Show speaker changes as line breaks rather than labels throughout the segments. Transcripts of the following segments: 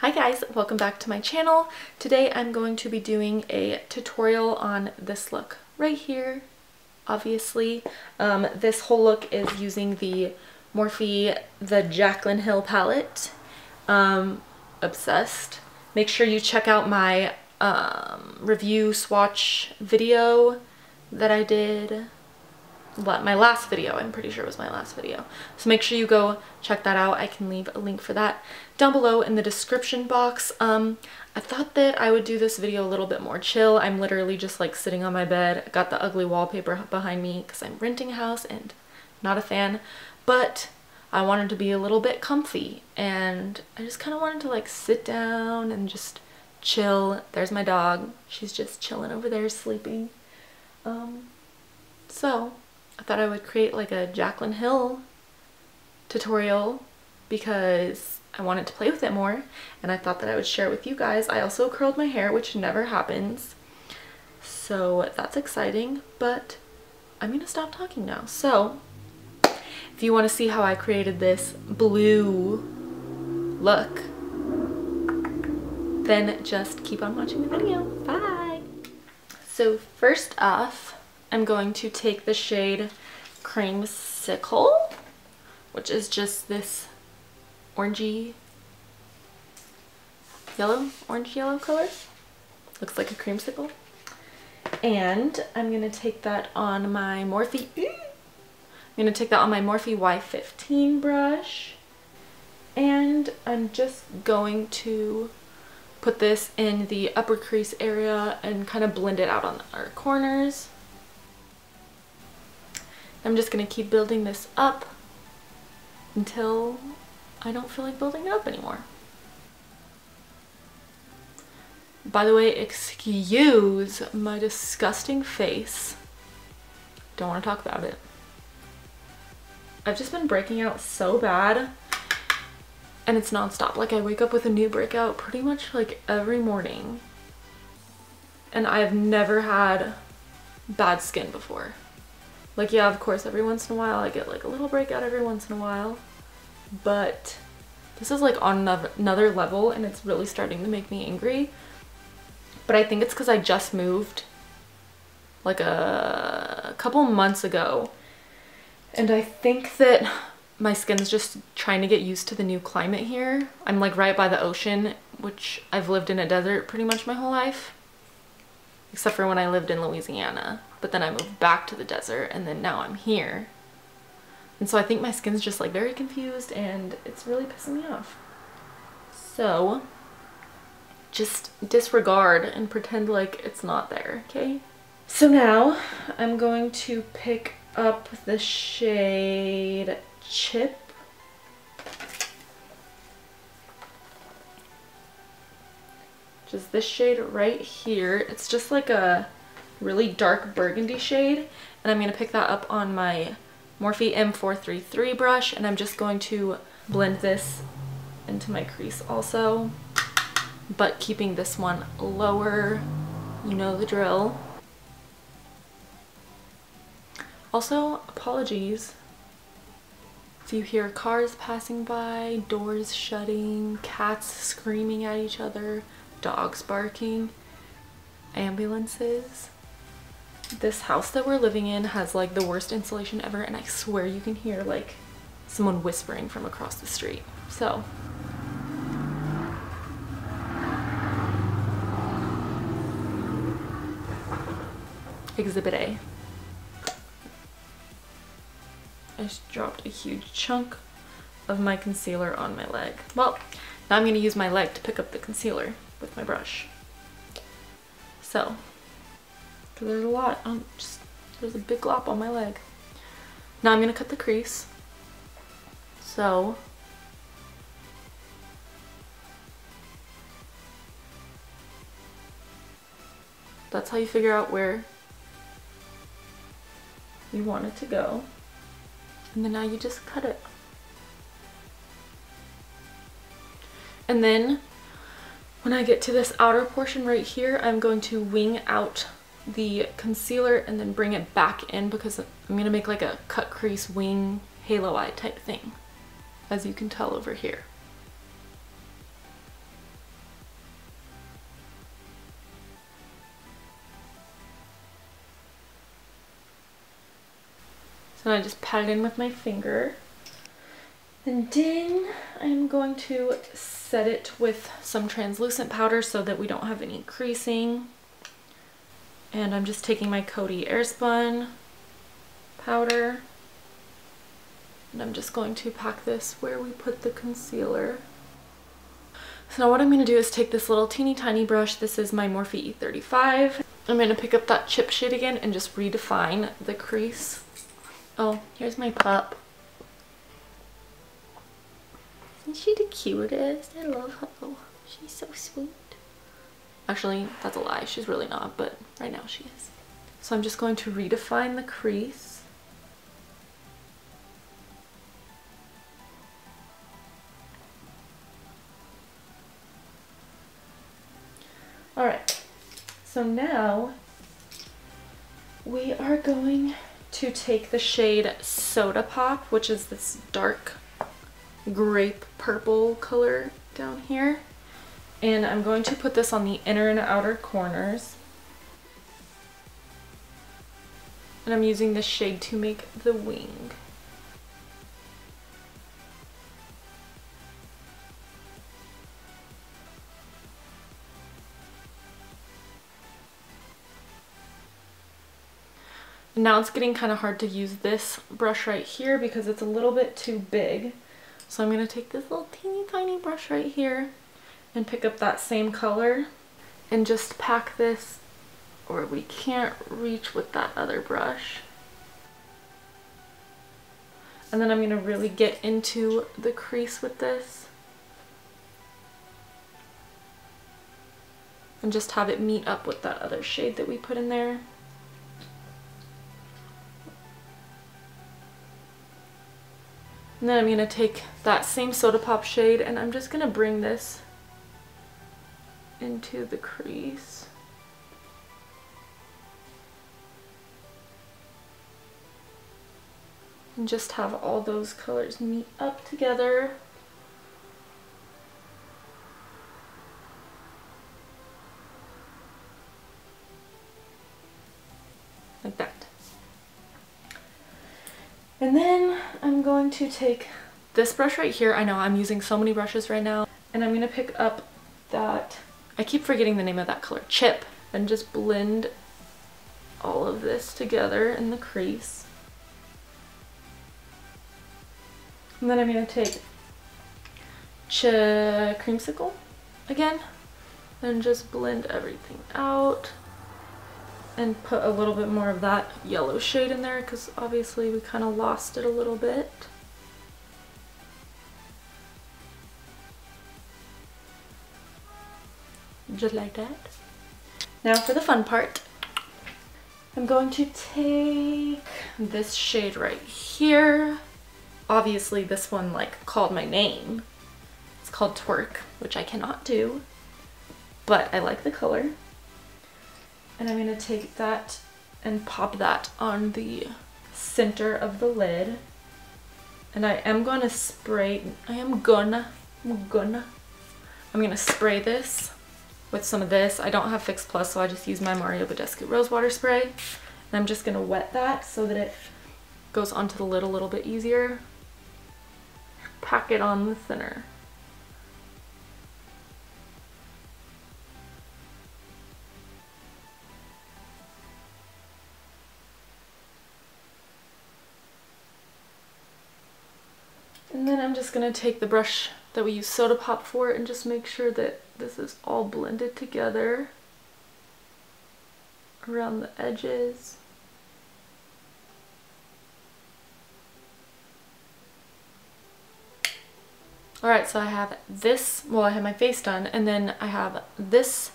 Hi guys, welcome back to my channel. Today I'm going to be doing a tutorial on this look right here. Obviously, this whole look is using the Morphe, the Jaclyn Hill palette. Obsessed. Make sure you check out my review swatch video that I did. My last video, I'm pretty sure it was my last video. So make sure you go check that out. I can leave a link for that down below in the description box. I thought that I would do this video a little bit more chill. I'm literally just like sitting on my bed. I got the ugly wallpaper behind me because I'm renting a house and not a fan, but I wanted to be a little bit comfy and I just kind of wanted to like sit down and just chill. There's my dog. She's just chilling over there sleeping. So I thought I would create like a Jaclyn Hill tutorial because I wanted to play with it more and I thought that I would share it with you guys. I also curled my hair, which never happens, so that's exciting, but I'm gonna stop talking now. So if you want to see how I created this blue look, then just keep on watching the video. Bye! So first off, I'm going to take the shade Creamsicle, which is just this orangey yellow, orange yellow color. Looks like a creamsicle. And I'm gonna take that on my Morphe. I'm gonna take that on my Morphe Y15 brush, and I'm just going to put this in the upper crease area and kind of blend it out on our corners. I'm just gonna keep building this up until I don't feel like building it up anymore. By the way, excuse my disgusting face. Don't want to talk about it. I've just been breaking out so bad and it's nonstop. Like I wake up with a new breakout pretty much like every morning. And I've never had bad skin before. Like, yeah, of course, every once in a while I get like a little breakout every once in a while, but this is like on another level and it's really starting to make me angry. But I think it's because I just moved like a couple months ago, and I think that my skin's just trying to get used to the new climate here. I'm like right by the ocean, which I've lived in a desert pretty much my whole life, except for when I lived in Louisiana. But then I moved back to the desert and then now I'm here. And so I think my skin's just like very confused and it's really pissing me off. So just disregard and pretend like it's not there, okay? So now I'm going to pick up the shade Chip. Which is this shade right here. It's just like a really dark burgundy shade, and I'm going to pick that up on my Morphe M433 brush, and I'm just going to blend this into my crease also, but keeping this one lower. You know the drill. Also, apologies if you hear cars passing by, doors shutting, cats screaming at each other, dogs barking, ambulances. This house that we're living in has like the worst insulation ever, and I swear you can hear like someone whispering from across the street. So Exhibit A. I just dropped a huge chunk of my concealer on my leg. Well, now I'm going to use my leg to pick up the concealer with my brush. So, because there's a lot, there's a big glop on my leg. Now I'm going to cut the crease. So, that's how you figure out where you want it to go. And then now you just cut it. And then when I get to this outer portion right here, I'm going to wing out the concealer and then bring it back in because I'm going to make like a cut crease wing halo eye type thing, as you can tell over here. So I just pat it in with my finger. And then I'm going to set it with some translucent powder so that we don't have any creasing. And I'm just taking my Coty Airspun powder. And I'm just going to pack this where we put the concealer. So now what I'm going to do is take this little teeny tiny brush. This is my Morphe E35. I'm going to pick up that chip shade again and just redefine the crease. Oh, here's my pup. Isn't she the cutest? I love her. She's so sweet. Actually, that's a lie. She's really not, but right now she is. So I'm just going to redefine the crease. Alright, so now we are going to take the shade Soda Pop, which is this dark grape purple color down here. And I'm going to put this on the inner and outer corners. And I'm using this shade to make the wing. Now it's getting kind of hard to use this brush right here because it's a little bit too big. So I'm going to take this little teeny tiny brush right here and pick up that same color and just pack this where we can't reach with that other brush. And then I'm going to really get into the crease with this and just have it meet up with that other shade that we put in there. And then I'm going to take that same Soda Pop shade and I'm just going to bring this into the crease. And just have all those colors meet up together. Like that. And then I'm going to take this brush right here. I know I'm using so many brushes right now. And I'm going to pick up that, I keep forgetting the name of that color, Chip, and just blend all of this together in the crease. And then I'm going to take Creamsicle again and just blend everything out. And put a little bit more of that yellow shade in there because obviously we kind of lost it a little bit. Just like that. Now for the fun part. I'm going to take this shade right here. Obviously this one like called my name. It's called Twerk, which I cannot do, but I like the color. And I'm going to take that and pop that on the center of the lid. And I am going to spray, I'm gonna spray this with some of this. I don't have Fix Plus, so I just use my Mario Badescu Rose Water Spray. And I'm just going to wet that so that it goes onto the lid a little bit easier. Pack it on the center. And then I'm just going to take the brush that we use Soda Pop for and just make sure that this is all blended together around the edges. Alright, so I have this, well I have my face done, and then I have this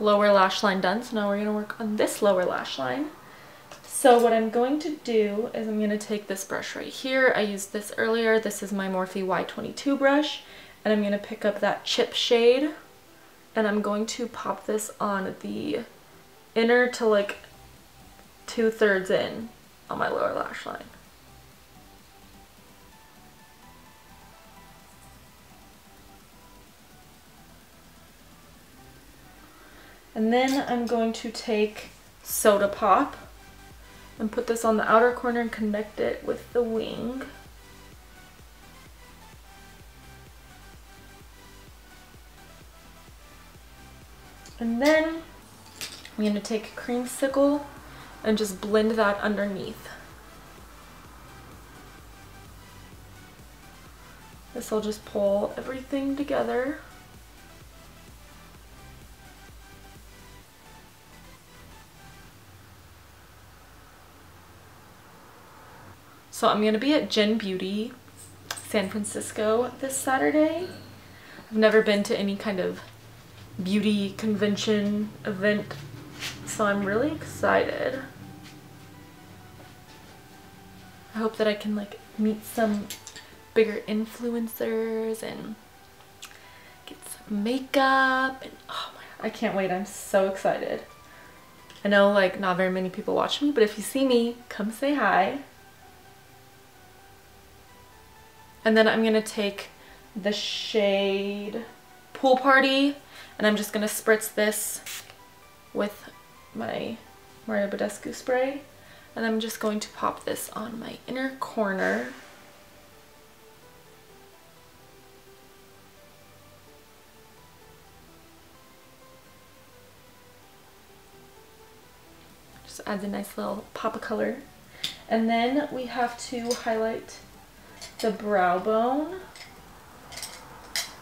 lower lash line done, so now we're going to work on this lower lash line. So what I'm going to do is I'm going to take this brush right here. I used this earlier. This is my Morphe Y22 brush. And I'm going to pick up that Chip shade. And I'm going to pop this on the inner to like 2/3 in on my lower lash line. And then I'm going to take Soda Pop. and put this on the outer corner and connect it with the wing. And then I'm going to take creamsicle and just blend that underneath. This will just pull everything together. So I'm going to be at Gen Beauty San Francisco this Saturday. I've never been to any kind of beauty convention event, so I'm really excited. I hope that I can like meet some bigger influencers and get some makeup, and oh my god, I can't wait. I'm so excited. I know like not very many people watch me, but if you see me, come say hi. And then I'm gonna take the shade Pool Party, and I'm just gonna spritz this with my Mario Badescu spray, and I'm just going to pop this on my inner corner. Just adds a nice little pop of color. And then we have to highlight the brow bone.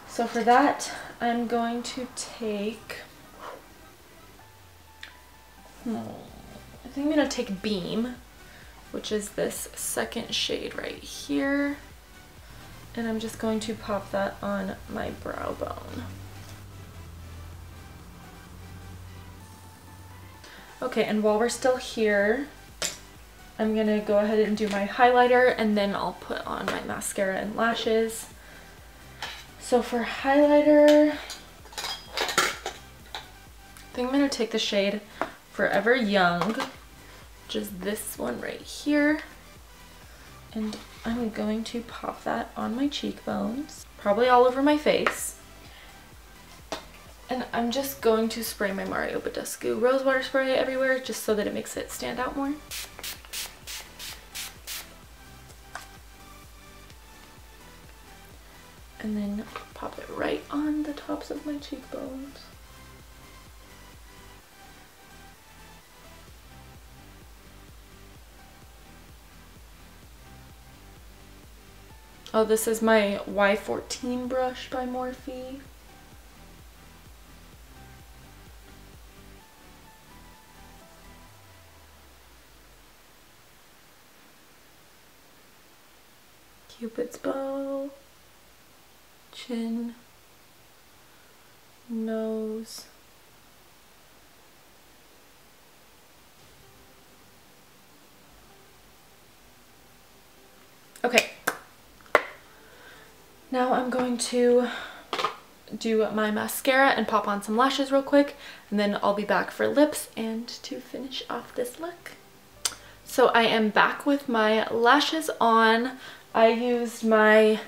So for that, I'm going to take, I think I'm gonna take Beam, which is this second shade right here. And I'm just going to pop that on my brow bone. Okay, and while we're still here, I'm gonna go ahead and do my highlighter, and then I'll put on my mascara and lashes. So for highlighter, I think I'm gonna take the shade Forever Young, which is this one right here. And I'm going to pop that on my cheekbones, probably all over my face. And I'm just going to spray my Mario Badescu rose water spray everywhere, just so that it makes it stand out more. And then pop it right on the tops of my cheekbones. Oh, this is my Y14 brush by Morphe. Cupid's bow, chin, nose. Okay. Now I'm going to do my mascara and pop on some lashes real quick, and then I'll be back for lips and to finish off this look. So I am back with my lashes on. I used my,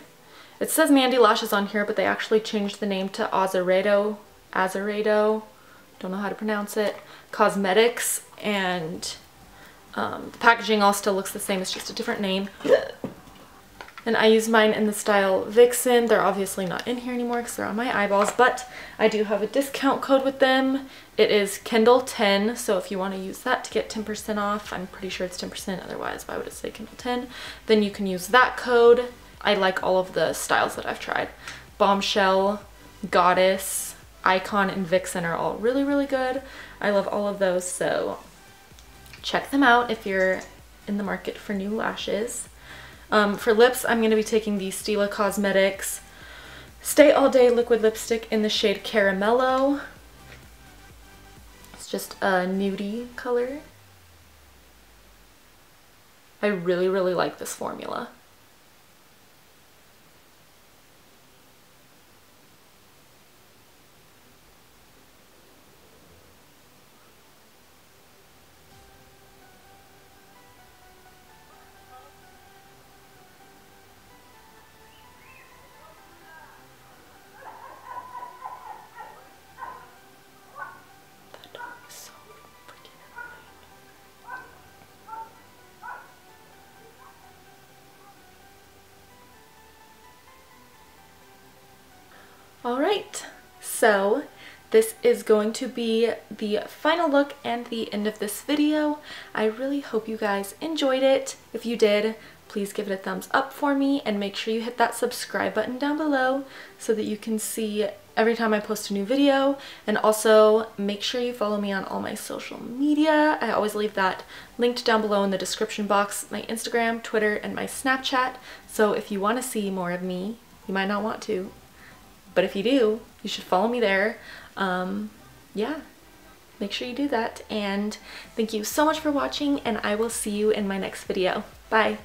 it says Mandy Lashes on here, but they actually changed the name to Azaredo, don't know how to pronounce it, Cosmetics, and the packaging all still looks the same, it's just a different name. And I used mine in the style Vixen. They're obviously not in here anymore because they're on my eyeballs, but I do have a discount code with them. It is Kindle10, so if you want to use that to get 10% off, I'm pretty sure it's 10%, otherwise why would it say Kindle10? Then you can use that code. I like all of the styles that I've tried. Bombshell, Goddess, Icon, and Vixen are all really, really good. I love all of those, so check them out if you're in the market for new lashes. For lips, I'm going to be taking the Stila Cosmetics Stay All Day Liquid Lipstick in the shade Caramello. It's just a nudie color. I really, really like this formula. All right, so this is going to be the final look and the end of this video. I really hope you guys enjoyed it. If you did, please give it a thumbs up for me and make sure you hit that subscribe button down below so that you can see every time I post a new video. And also make sure you follow me on all my social media. I always leave that linked down below in the description box, my Instagram, Twitter, and my Snapchat. So if you want to see more of me, you might not want to, but if you do, you should follow me there. Yeah, make sure you do that. And thank you so much for watching, and I will see you in my next video. Bye.